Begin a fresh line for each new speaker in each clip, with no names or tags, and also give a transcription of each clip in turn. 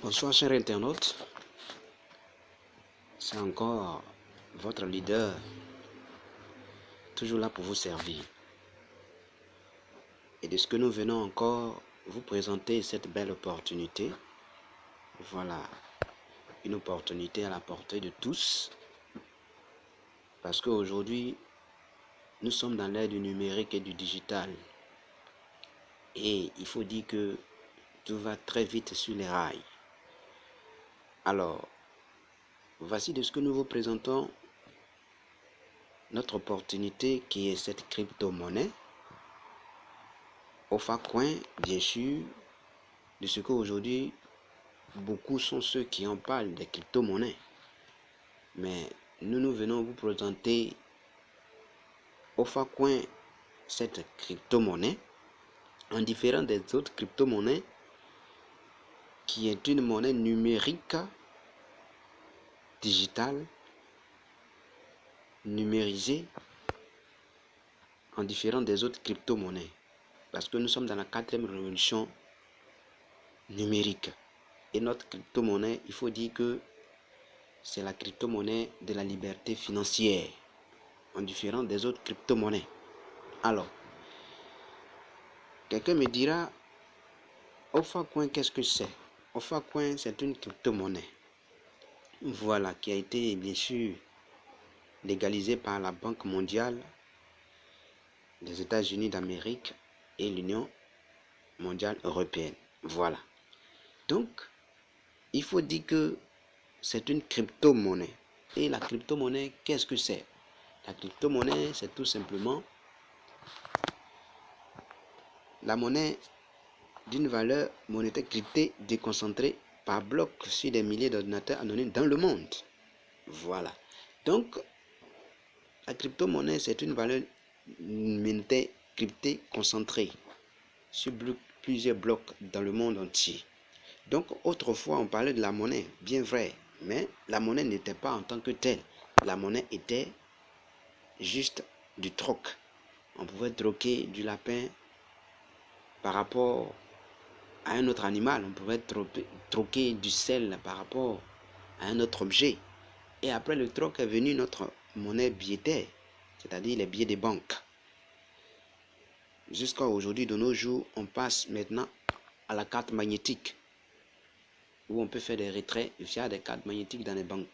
Bonsoir chers internautes, c'est encore votre leader, toujours là pour vous servir. Et de ce que nous venons encore vous présenter cette belle opportunité, voilà, une opportunité à la portée de tous, parce qu'aujourd'hui, nous sommes dans l'ère du numérique et du digital. Et il faut dire que tout va très vite sur les rails. Alors, voici de ce que nous vous présentons notre opportunité qui est cette crypto-monnaie. OFACoin, bien sûr, de ce qu'aujourd'hui, beaucoup sont ceux qui en parlent des crypto-monnaies. Mais nous venons vous présenter OFACoin, cette crypto-monnaie, en différent des autres crypto-monnaies, qui est une monnaie numérique, digitale, numérisée, en différent des autres crypto-monnaies. Parce que nous sommes dans la 4e révolution numérique. Et notre crypto-monnaie, il faut dire que c'est la crypto-monnaie de la liberté financière, en différent des autres crypto-monnaies. Alors, quelqu'un me dira, OFACoin, qu'est-ce que c'est? OFACoin, c'est une crypto-monnaie. Voilà, qui a été bien sûr légalisée par la Banque mondiale des États-Unis d'Amérique et l'Union mondiale européenne. Voilà. Donc, il faut dire que c'est une crypto-monnaie. Et la crypto-monnaie, qu'est-ce que c'est? La crypto-monnaie, c'est tout simplement la monnaie d'une valeur monétaire cryptée déconcentrée par bloc sur des milliers d'ordinateurs anonymes dans le monde. Voilà. Donc, la crypto-monnaie, c'est une valeur monétaire cryptée concentrée sur plusieurs blocs dans le monde entier. Donc, autrefois, on parlait de la monnaie, bien vrai, mais la monnaie n'était pas en tant que telle. La monnaie était juste du troc. On pouvait troquer du lapin par rapport à un autre animal. On pouvait troquer du sel par rapport à un autre objet. Et après le troc est venu notre monnaie billetée, c'est-à-dire les billets des banques. Jusqu'à aujourd'hui, de nos jours, on passe maintenant à la carte magnétique, où on peut faire des retraits via des cartes magnétiques dans les banques.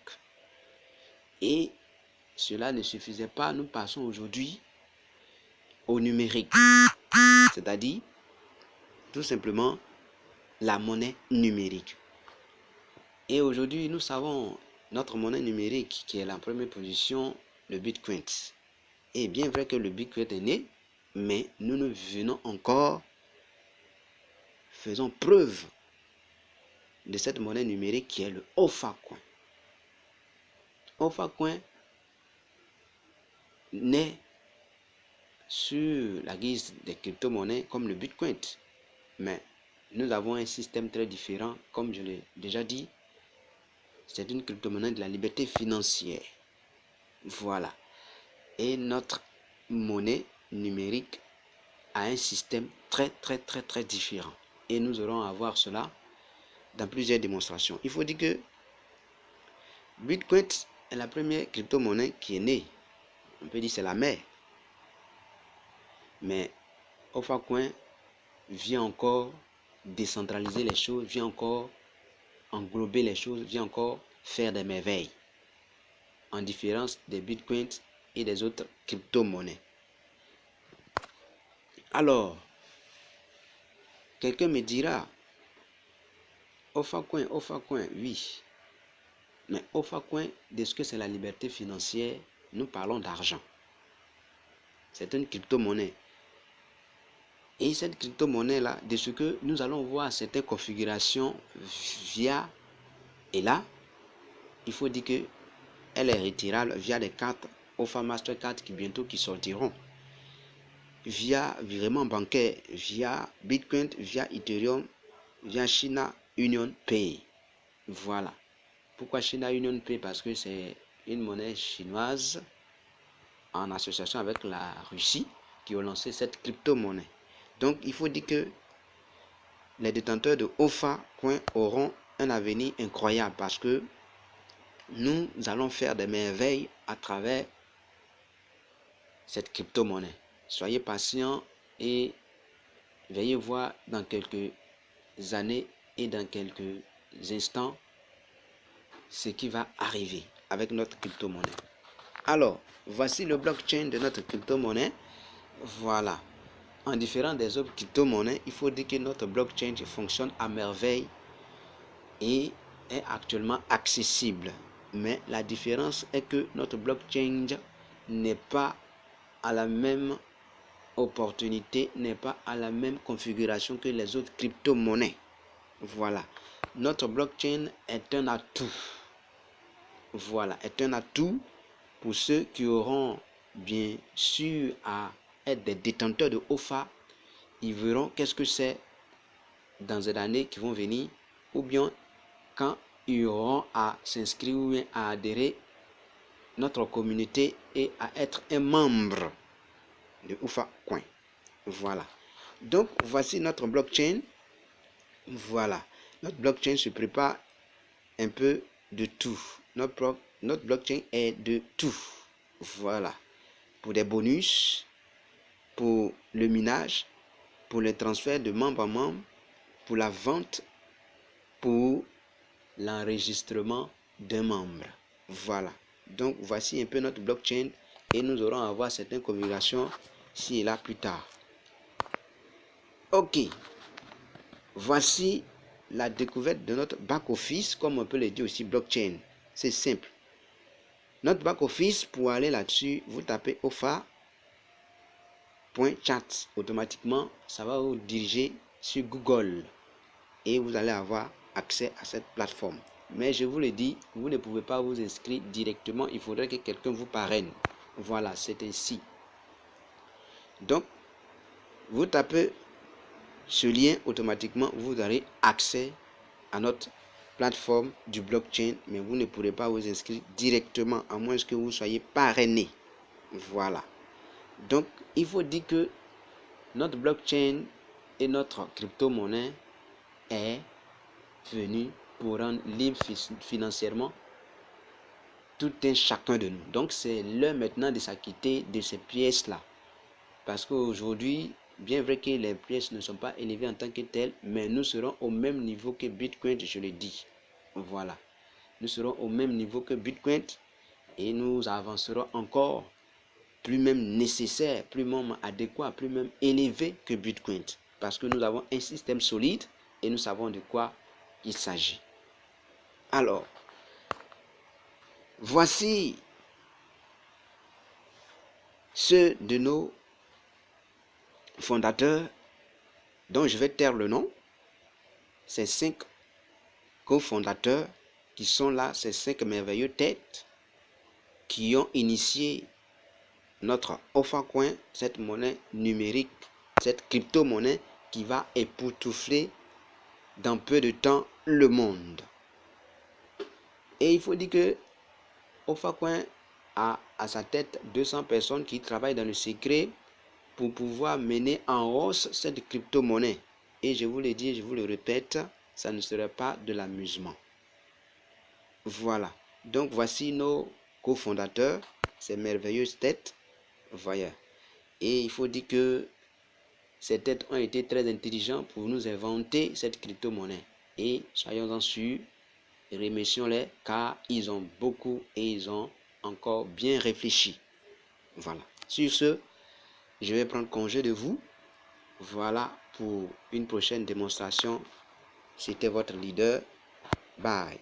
Et cela ne suffisait pas, nous passons aujourd'hui au numérique, c'est-à-dire tout simplement la monnaie numérique. Et aujourd'hui, nous savons notre monnaie numérique qui est la première position, le Bitcoin. Et bien vrai que le Bitcoin est né, mais nous venons encore, faisons preuve de cette monnaie numérique qui est le OFACoin. OFACoin naît sur la guise des crypto-monnaies comme le Bitcoin. Mais nous avons un système très différent, comme je l'ai déjà dit. C'est une crypto-monnaie de la liberté financière. Voilà. Et notre monnaie numérique a un système très différent. Et nous allons avoir cela dans plusieurs démonstrations. Il faut dire que Bitcoin est la première crypto-monnaie qui est née. On peut dire que c'est la mère. Mais OFACoin vient encore décentraliser les choses, vient encore englober les choses, vient encore faire des merveilles. En différence des bitcoins et des autres crypto-monnaies. Alors, quelqu'un me dira, OFACoin, oui. Mais OFACoin, de ce que c'est la liberté financière, nous parlons d'argent. C'est une crypto-monnaie. Et cette crypto-monnaie-là, de ce que nous allons voir certaines configurations via, et là, il faut dire que elle est retirable via des cartes OFA Mastercard qui sortiront. Via virement bancaire, via Bitcoin, via Ethereum, via China Union Pay. Voilà. Pourquoi China Union Pay? Parce que c'est une monnaie chinoise en association avec la Russie qui ont lancé cette crypto-monnaie. Donc, il faut dire que les détenteurs de OFACoin auront un avenir incroyable parce que nous allons faire des merveilles à travers cette crypto-monnaie. Soyez patients et veuillez voir dans quelques années et dans quelques instants ce qui va arriver avec notre crypto-monnaie. Alors, voici le blockchain de notre crypto-monnaie. Voilà. En différent des autres crypto-monnaies, il faut dire que notre blockchain fonctionne à merveille et est actuellement accessible. Mais la différence est que notre blockchain n'est pas à la même opportunité, n'est pas à la même configuration que les autres crypto-monnaies. Voilà. Notre blockchain est un atout. Voilà, est un atout pour ceux qui auront bien sûr à être des détenteurs de OFA. Ils verront qu'est-ce que c'est dans les années qui vont venir, ou bien quand ils auront à s'inscrire ou bien à adhérer notre communauté et à être un membre de OFA Coin. Voilà. Donc, voici notre blockchain. Voilà. Notre blockchain se prépare un peu de tout. Notre blockchain est de tout. Voilà. Pour des bonus, pour le minage, pour le transfert de membre en membre, pour la vente, pour l'enregistrement d'un membre. Voilà. Donc, voici un peu notre blockchain et nous aurons à voir certaines configurations ci et là plus tard. Ok. Voici la découverte de notre back-office, comme on peut le dire aussi blockchain. C'est simple. Notre back-office, pour aller là-dessus, vous tapez ofa.chat. Automatiquement, ça va vous diriger sur Google et vous allez avoir accès à cette plateforme. Mais je vous le dis, vous ne pouvez pas vous inscrire directement. Il faudrait que quelqu'un vous parraine. Voilà, c'est ainsi. Donc, vous tapez ce lien, automatiquement, vous aurez accès à notre plateforme du blockchain, mais vous ne pourrez pas vous inscrire directement, à moins que vous soyez parrainé. Voilà. Donc, il faut dire que notre blockchain et notre crypto-monnaie est venu pour rendre libre financièrement tout un chacun de nous. Donc, c'est l'heure maintenant de s'acquitter de ces pièces-là. Parce qu'aujourd'hui, bien vrai que les pièces ne sont pas élevées en tant que telles, mais nous serons au même niveau que Bitcoin, je le dis. Voilà. Nous serons au même niveau que Bitcoin et nous avancerons encore plus même nécessaire, plus même adéquat, plus même élevé que Bitcoin. Parce que nous avons un système solide et nous savons de quoi il s'agit. Alors, voici ceux de nos fondateurs dont je vais taire le nom. Ces 5 cofondateurs qui sont là, ces 5 merveilleux têtes qui ont initié notre OFA Coin, cette monnaie numérique, cette crypto-monnaie qui va époustoufler dans peu de temps le monde. Et il faut dire que OFA Coin a à sa tête 200 personnes qui travaillent dans le secret pour pouvoir mener en hausse cette crypto-monnaie. Et je vous le dis, je vous le répète, ça ne serait pas de l'amusement. Voilà. Donc voici nos cofondateurs, ces merveilleuses têtes. Voilà. Et il faut dire que ces têtes ont été très intelligents pour nous inventer cette crypto-monnaie. Et soyons-en sûrs, remercions-les car ils ont beaucoup et ils ont encore bien réfléchi. Voilà. Sur ce, je vais prendre congé de vous. Voilà pour une prochaine démonstration. C'était votre leader. Bye.